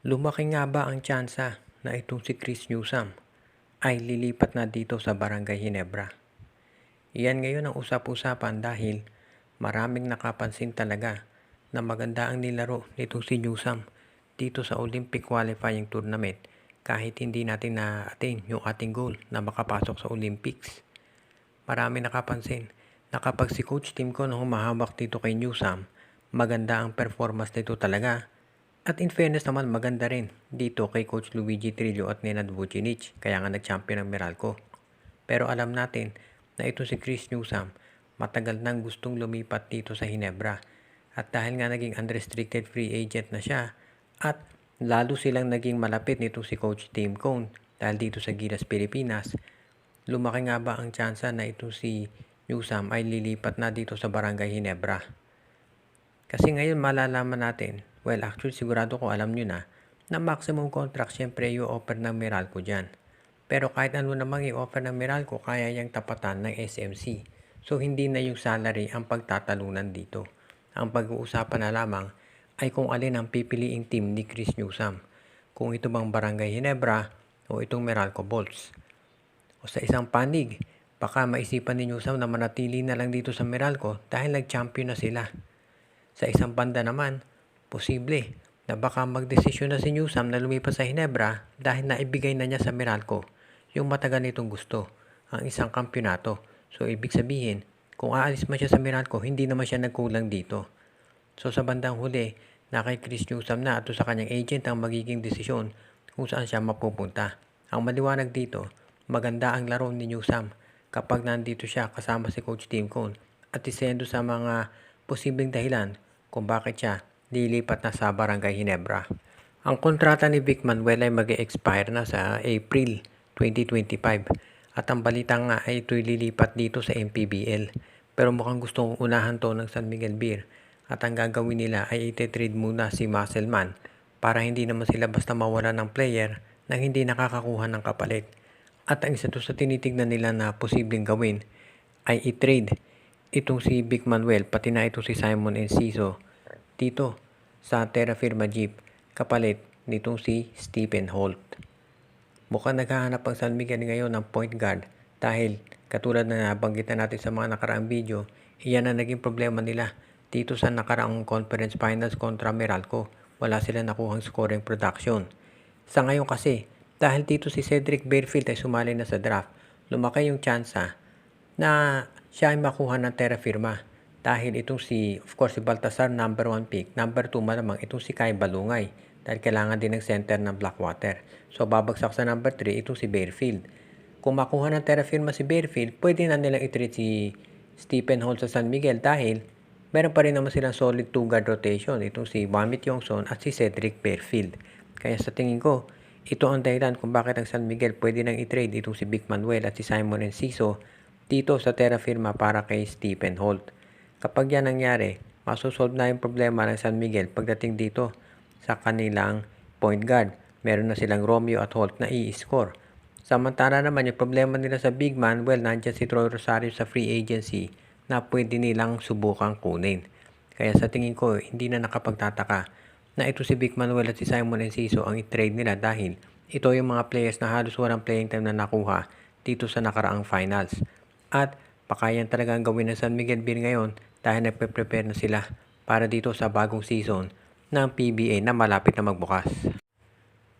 Lumaki nga ba ang tsansa na itong si Chris Newsome ay lilipat na dito sa Barangay Ginebra? Iyan ngayon ang usap-usapan dahil maraming nakapansin talaga na maganda ang nilaro nitong si Newsome dito sa Olympic Qualifying Tournament kahit hindi natin na-attain yung ating goal na makapasok sa Olympics. Maraming nakapansin na kapag si Coach Tim ko na humahawak dito kay Newsome, maganda ang performance nito talaga. At in fairness naman, maganda rin dito kay Coach Luigi Trillo at Nenad Vucinic, kaya nga nag-champion ng Meralco. Pero alam natin na ito si Chris Newsome, matagal nang gustong lumipat dito sa Ginebra. At dahil nga naging unrestricted free agent na siya, at lalo silang naging malapit nito si Coach Tim Cone dahil dito sa Gilas Pilipinas, lumaki nga ba ang tsansa na ito si Newsome ay lilipat na dito sa Barangay Ginebra? Kasi ngayon malalaman natin, well actually sigurado ko alam nyo na maximum contract syempre yung offer ng Meralco dyan. Pero kahit ano namang i-offer ng Meralco, kaya yung tapatan ng SMC. So hindi na yung salary ang pagtatalunan dito. Ang pag-uusapan na lamang ay kung alin ang pipiliing team ni Chris Newsome. Kung ito bang Barangay Ginebra o itong Meralco Bolts. O sa isang panig, baka maisipan ni Newsome na manatili na lang dito sa Meralco dahil nag-champion na sila. Sa isang banda naman, posible na baka magdesisyon na si Newsome na lumipat sa Ginebra dahil naibigay na niya sa Meralco yung matagal nitong gusto, ang isang kampyonato. So ibig sabihin, kung aalis man siya sa Meralco, hindi naman siya nagkulang dito. So sa bandang huli, na kay Chris Newsome na at sa kanyang agent ang magiging desisyon kung saan siya mapupunta. Ang maliwanag dito, maganda ang laro ni Newsome kapag nandito siya kasama si Coach Tim Cone at isendo sa mga posibleng dahilan kung bakit siya lilipat na sa Barangay Ginebra. Ang kontrata ni Vic Manuel ay mag-expire na sa April 2025 at ang balita nga ay ito'y lilipat dito sa MPBL. Pero mukhang gustong unahan to ng San Miguel Beer at ang gagawin nila ay ite-trade muna si Musselman para hindi naman sila basta mawala ng player nang hindi nakakakuha ng kapalit. At ang isa to sa tinitignan nila na posibleng gawin ay i-trade itong si Vic Manuel pati na ito si Simon Enciso dito sa Terra Firma Jeep kapalit nitong si Stephen Holt. Mukhang naghahanap ang San Miguel ngayon ng point guard dahil katulad na nabanggit na natin sa mga nakaraang video, iyan ang naging problema nila dito sa nakaraang conference finals kontra Meralco. Wala sila nakuhang scoring production. Sa ngayon kasi, dahil dito si Cedric Barefield ay sumali na sa draft, lumaki yung tsansa na siya ay makuha ng Terra Firma. Dahil itong of course si Baltasar number 1 pick, number 2 malamang itong si Kai Balungay. Dahil kailangan din ng center ng Blackwater. So babagsak sa number 3 itong si Barefield. Kung makuha ng Terra Firma si Barefield, pwede na nilang i-treat si Stephen Holt sa San Miguel dahil meron pa rin naman silang solid 2 guard rotation. Itong si Wamit Yongson at si Cedric Barefield. Kaya sa tingin ko, ito ang dahilan kung bakit ang San Miguel pwede nang i-trade itong si Vic Manuel at si Simon Enciso dito sa Terra Firma para kay Stephen Holt. Kapag yan nangyari, masusolve na yung problema ng San Miguel pagdating dito sa kanilang point guard. Meron na silang Romeo at Holt na i-score. Samantala naman yung problema nila sa big man, well, nandiyan si Troy Rosario sa free agency na pwede nilang subukang kunin. Kaya sa tingin ko, hindi na nakapagtataka na ito si Vic Manuel at si Simon Enciso ang i-trade nila dahil ito yung mga players na halos walang playing time na nakuha dito sa nakaraang finals. At pakayan talaga ang gawin ng San Miguel Beer ngayon dahil nagpe-prepare na sila para dito sa bagong season ng PBA na malapit na magbukas.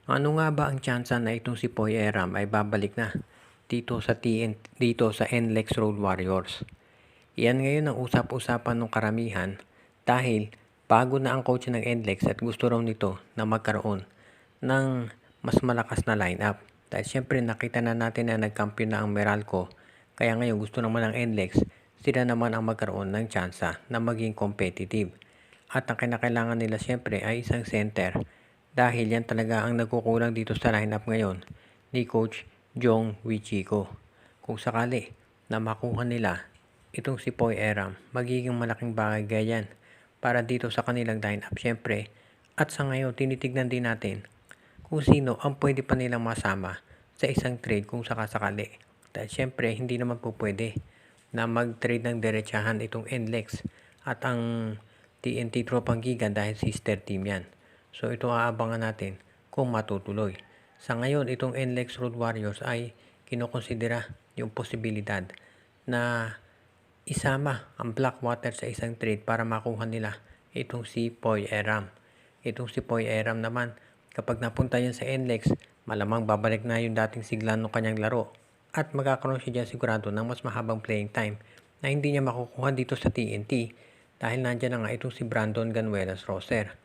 Ano nga ba ang tsansa na itong si Poy Eram ay babalik na dito sa NLEX Road Warriors? Iyan ngayon ang usap-usapan ng karamihan dahil bago na ang coach ng NLEX at gusto raw nito na magkaroon ng mas malakas na lineup. Dahil syempre nakita na natin na nagkampiyon na ang Meralco. Kaya ngayon gusto naman ng NLEX, sila naman ang magkaroon ng tsansa na maging competitive. At ang kinakailangan nila syempre ay isang center dahil yan talaga ang nagkukulang dito sa lineup ngayon ni Coach Jong Wichiko. Kung sakali na makuha nila itong si Poy Eram, magiging malaking bagay yan para dito sa kanilang lineup syempre. At sa ngayon tinitignan din natin kung sino ang pwede pa nilang masama sa isang trade kung sakasakali. Dahil syempre, hindi naman po pwede na mag-trade ng diretsahan itong NLEX at ang TNT Tropang Giga dahil sister team yan. So ito aabangan natin kung matutuloy. Sa ngayon, itong NLEX Road Warriors ay kinokonsidera yung posibilidad na isama ang Blackwater sa isang trade para makuha nila itong si Poy Eram. Itong si Poy Eram naman, kapag napunta yan sa NLEX, malamang babalik na yung dating sigla ng kanyang laro at magkakaroon siya dyan sigurado ng mas mahabang playing time na hindi niya makukuha dito sa TNT dahil nandyan na nga itong si Brandon Ganuelas Roser.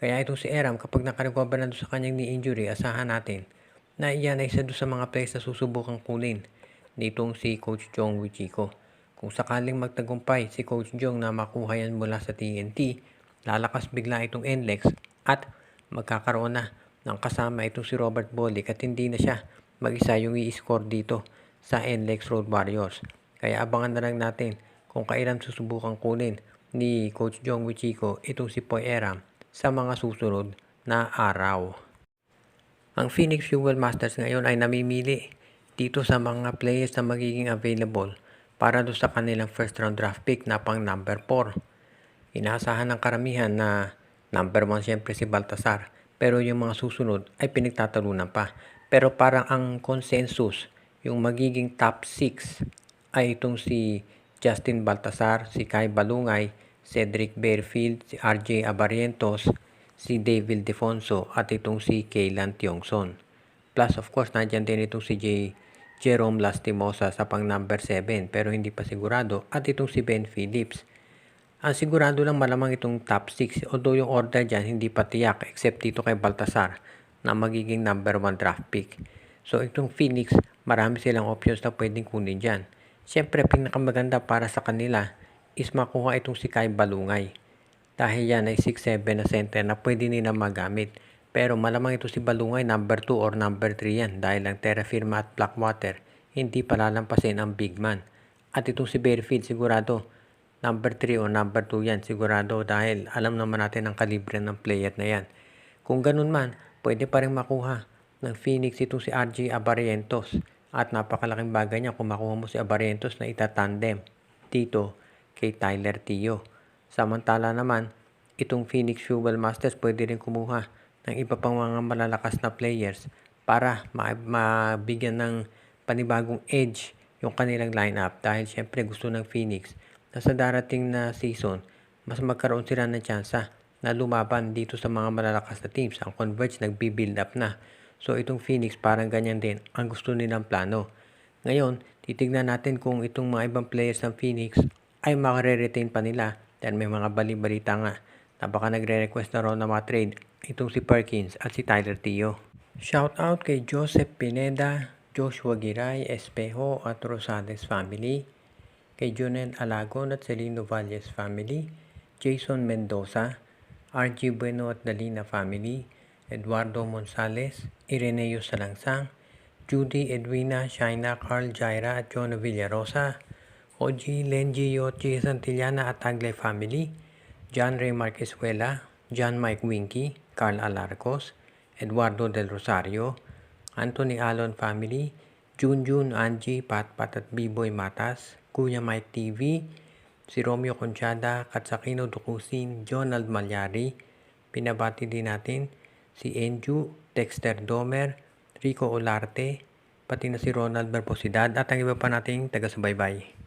Kaya itong si Eram, kapag nakarecover na doon sa kanyang knee injury, asahan natin na iyan ay isa doon sa mga players na susubukang kunin nitong si Coach Jong Wichiko. Kung sakaling magtagumpay si Coach Jong na makuha yan mula sa TNT, lalakas bigla itong NLEX at magkakaroon na ng kasama itong si Robert Bolick at hindi na siya mag-isa yung i-score dito sa NLEX Road Warriors. Kaya abangan na lang natin kung kailan susubukang kunin ni Coach Jong Wichiko itong si Poy Eram sa mga susunod na araw. Ang Phoenix Fuel Masters ngayon ay namimili dito sa mga players na magiging available para doon sa kanilang first round draft pick na pang number 4. Inaasahan ng karamihan na number 1 siyempre si Baltasar, pero yung mga susunod ay pinagtatalunan pa. Pero parang ang consensus, yung magiging top 6 ay itong si Justin Baltasar, si Kai Balungay, Cedric Bearfield, si RJ Abarientos, si David Defonso at itong si Kaylan Tiongson. Plus of course nandiyan din itong si Jerome Lastimosa sa pang number 7 pero hindi pa sigurado at itong si Ben Phillips. Ang sigurado lang malamang itong top 6 although yung order dyan hindi pa tiyak except dito kay Baltasar na magiging number 1 draft pick. So itong Phoenix marami silang options na pwedeng kunin dyan. Siyempre pinakamaganda para sa kanila is makuha itong si Kai Balungay. Dahil yan ay 6'7 na center na pwede nila magamit. Pero malamang ito si Balungay number 2 or number 3 yan dahil ang Terra Firma at Blackwater hindi palalampasin ang big man. At itong si Bearfield sigurado number 3 o number 2 yan sigurado dahil alam naman natin ang kalibre ng player na yan. Kung ganun man, pwede pa rin makuha ng Phoenix itong si RJ Abarientos at napakalaking bagay niya kung makuha mo si Abarientos na itatandem dito kay Tyler Tio. Samantala naman, itong Phoenix Fuel Masters pwede rin kumuha ng iba pang mga malalakas na players para mabigyan ng panibagong edge yung kanilang lineup dahil syempre gusto ng Phoenix na sa darating na season mas magkaroon sila ng tsansa na lumaban dito sa mga malalakas na teams. Ang Converge nagbi-build up na. So itong Phoenix parang ganyan din ang gusto nilang plano. Ngayon, titignan natin kung itong mga ibang players ng Phoenix ay makare-retain pa nila dahil may mga bali-balita nga na baka nagre-request na raw na mga trade itong si Perkins at si Tyler Tio. Shout out kay Joseph Pineda, Joshua Giray, Espejo at Rosales family, kay Jonel Alagon at Celino Valles family, Jason Mendoza, RG Bueno at Dalina family, Eduardo Monsales, Ireneo Salangsang, Judy Edwina, Shaina, Carl Jaira at Jonah Villarosa, Oji, Lenji, Yochi, Santillana at Tagle family, John Ray Marquezuela, John Mike Winky, Carl Alarcos, Eduardo Del Rosario, Anthony Alon family, Junjun, Angie, Patpat at B-Boy Matas, Kuya Mike TV, si Romeo Conchada, Katsakino Dukusin, Jonald Malyari, pinabati din natin si Enju, Dexter Domer, Rico Olarte, pati na si Ronald Barbosidad at ang iba pa nating taga-subaybay.